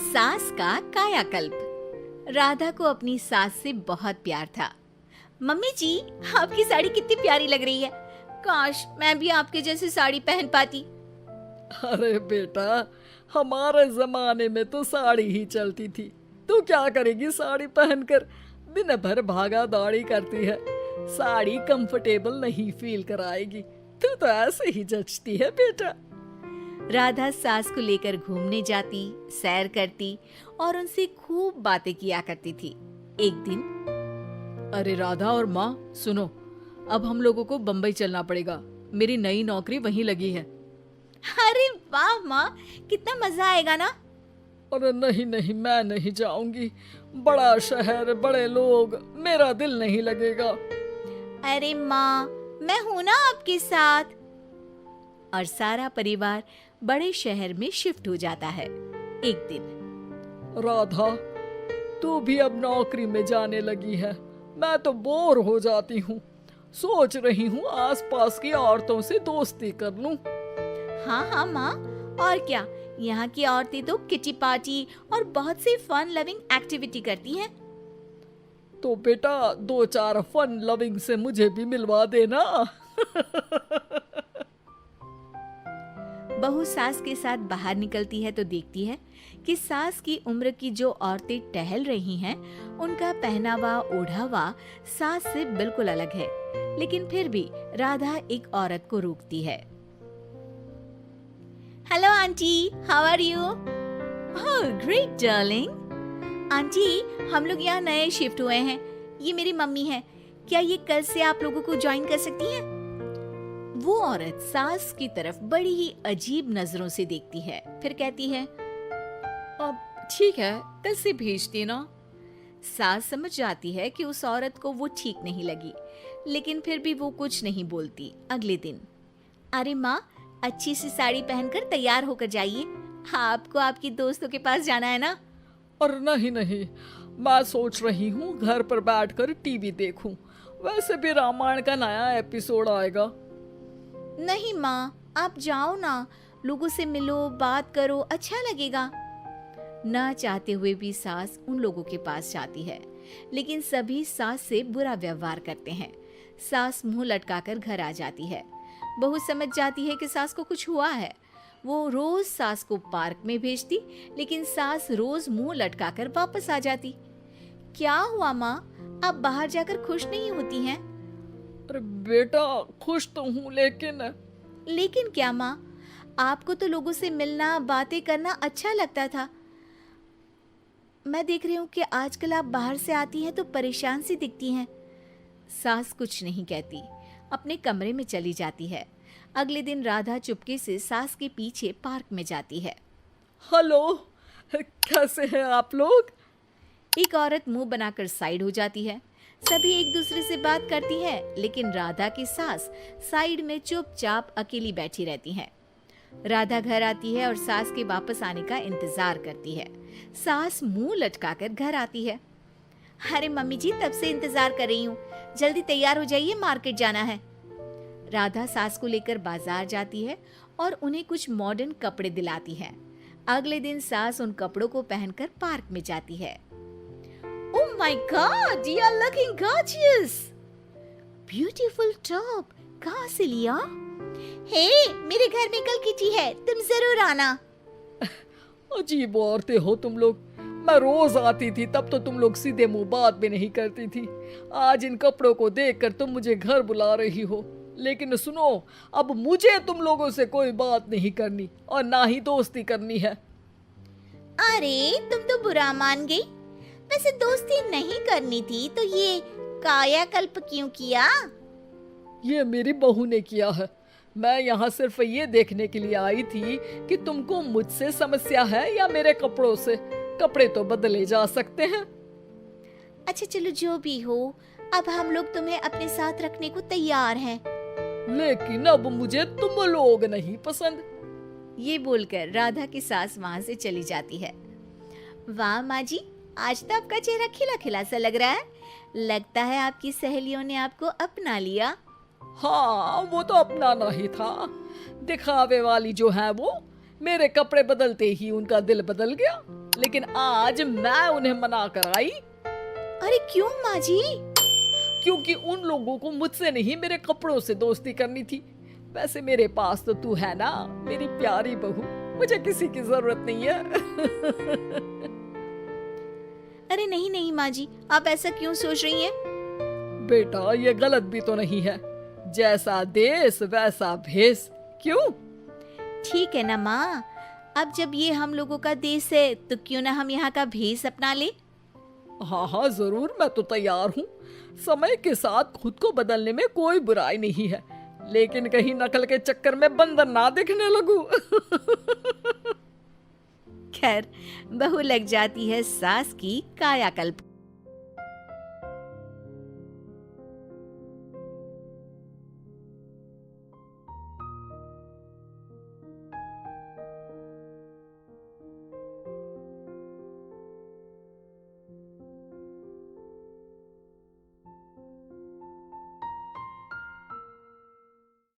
सास का कायाकल्प। राधा को अपनी सास से बहुत प्यार था। मम्मी जी, आपकी साड़ी कितनी प्यारी लग रही है। काश मैं भी आपके जैसी साड़ी पहन पाती। अरे बेटा, हमारे जमाने में तो साड़ी ही चलती थी। तू क्या करेगी साड़ी पहनकर? दिन भर भागा दौड़ी करती है। साड़ी कंफर्टेबल नहीं फील कराएगी। तू तो ऐसे ही जचती है बेटा। राधा सास को लेकर घूमने जाती, सैर करती और उनसे खूब बातें किया करती थी। एक दिन, अरे राधा और माँ सुनो, अब हम लोगों को बम्बई चलना पड़ेगा। मेरी नई नौकरी वहीं लगी है। अरे वाह माँ, कितना मजा आएगा ना। अरे नहीं नहीं, मैं नहीं जाऊंगी। बड़ा शहर, बड़े लोग, मेरा दिल नहीं लगेगा। अरे माँ, मैं हूं ना आपके साथ। और सारा परिवार बड़े शहर में शिफ्ट हो जाता है। एक दिन, राधा, तू भी अब नौकरी में जाने लगी है। मैं तो बोर हो जाती हूँ। सोच रही हूँ आसपास की औरतों से दोस्ती कर लूं। हाँ हाँ माँ, और क्या, यहाँ की औरतें तो किटी पार्टी और बहुत सी फन लविंग एक्टिविटी करती हैं। तो बेटा, 2-4 फन लविंग से मुझे भी मिलवा देना। बहू सास के साथ बाहर निकलती है तो देखती है कि सास की उम्र की जो औरतें टहल रही हैं, उनका पहनावा ओढ़ावा सास से बिल्कुल अलग है। लेकिन फिर भी राधा एक औरत को रोकती है। Hello aunty, how are you? Oh great darling. Aunty, हम लोग यहाँ नए शिफ्ट हुए हैं। ये मेरी मम्मी है। क्या ये कल से आप लोगों को ज्वाइन कर सकती हैं? वो औरत सास की तरफ बड़ी ही अजीब नजरों से देखती है, फिर कहती है, अब ठीक है, कल से भेज देना। सास समझ जाती है कि उस औरत को वो ठीक नहीं लगी, लेकिन फिर भी वो कुछ नहीं बोलती। अगले दिन, अरे माँ, अच्छी सी साड़ी पहनकर तैयार होकर जाइए। आपको आपकी दोस्तों के पास जाना है ना। और नहीं नहीं, मैं सोच रही हूँ घर पर बैठकर टीवी देखूं। वैसे भी रामायण का नया एपिसोड आएगा। नहीं माँ, आप जाओ ना, लोगों से मिलो, बात करो, अच्छा लगेगा। ना चाहते हुए भी सास उन लोगों के पास जाती है, लेकिन सभी सास से बुरा व्यवहार करते हैं। सास मुंह लटकाकर घर आ जाती है। बहू समझ जाती है कि सास को कुछ हुआ है। वो रोज सास को पार्क में भेजती, लेकिन सास रोज मुंह लटकाकर वापस आ जाती। क्या हुआ माँ, आप बाहर जाकर खुश नहीं होती हैं? अरे बेटा, खुश तो हूँ, लेकिन क्या माँ? आपको तो लोगों से मिलना, बातें करना अच्छा लगता था। मैं देख रही हूँ कि आजकल आप बाहर से आती हैं तो परेशान सी दिखती हैं। सास कुछ नहीं कहती, अपने कमरे में चली जाती है। अगले दिन राधा चुपके से सास के पीछे पार्क में जाती है। हेलो, कैसे हैं आप लोग? एक औरत मुंह बनाकर साइड हो जाती है। सभी एक दूसरे से बात करती है, लेकिन राधा की सास साइड में चुपचाप अकेली बैठी रहती है। राधा घर आती है और सास के वापस आने का इंतजार करती है। सास मुंह लटकाकर घर आती है। अरे मम्मी जी, तब से इंतजार कर रही हूँ, जल्दी तैयार हो जाइए, मार्केट जाना है। राधा सास को लेकर बाजार जाती है और उन्हें कुछ मॉडर्न कपड़े दिलाती है। अगले दिन सास उन कपड़ों को पहनकर पार्क में जाती है। Oh my God, you are looking gorgeous. Beautiful top. कहाँ से लिया? हे, मेरे घर में कल किटी है, तुम जरूर आना। अजीब औरतें हो तुम लोग। मैं रोज आती थी, तब तो तुम लोग सीधे मुंह बात भी नहीं करती थी। आज इन कपड़ों को देखकर तुम मुझे घर बुला रही हो। लेकिन सुनो, अब मुझे तुम लोगों से कोई बात नहीं करनी और ना ही दोस्ती करनी है। अरे, तुम तो बुरा मान गई। वैसे दोस्ती नहीं करनी थी तो ये कायाकल्प क्यों किया? ये मेरी बहू ने किया है। मैं यहाँ सिर्फ ये देखने के लिए आई थी कि तुमको मुझसे समस्या है या मेरे कपड़ों से। कपड़े तो बदले जा सकते हैं। अच्छा चलो, जो भी हो, अब हम लोग तुम्हें अपने साथ रखने को तैयार हैं। लेकिन अब मुझे तुम लोग नहीं पसंद। ये बोलकर राधा की सास वहाँ से चली जाती है। वाह माँ जी, आज तो आपका चेहरा खिला खिला सा लग रहा है। लगता है आपकी सहेलियों ने आपको अपना लिया। हाँ, वो तो अपनाना ही था। दिखावे वाली जो है वो, मेरे कपड़े बदलते ही उनका दिल बदल गया। लेकिन आज मैं उन्हें मना कर आई, अरे क्यों माँ जी? क्योंकि उन लोगों को मुझसे नहीं मेरे कपड़ों से दोस्ती करनी थी। वैसे मेरे पास तो तू है ना, मेरी प्यारी बहू, मुझे किसी की जरूरत नहीं है। अरे नहीं नहीं माँ जी, आप ऐसा क्यों सोच रही हैं? बेटा ये गलत भी तो नहीं है, जैसा देश वैसा भेष, क्यों? ठीक है ना माँ, अब जब ये हम लोगों का देश है तो क्यों ना हम यहाँ का भेष अपना ले। हाँ हाँ जरूर, मैं तो तैयार हूँ। समय के साथ खुद को बदलने में कोई बुराई नहीं है, लेकिन कहीं नकल के चक्कर में बंदर ना दिखने लगूं। खैर, बहू लग जाती है सास की कायाकल्प।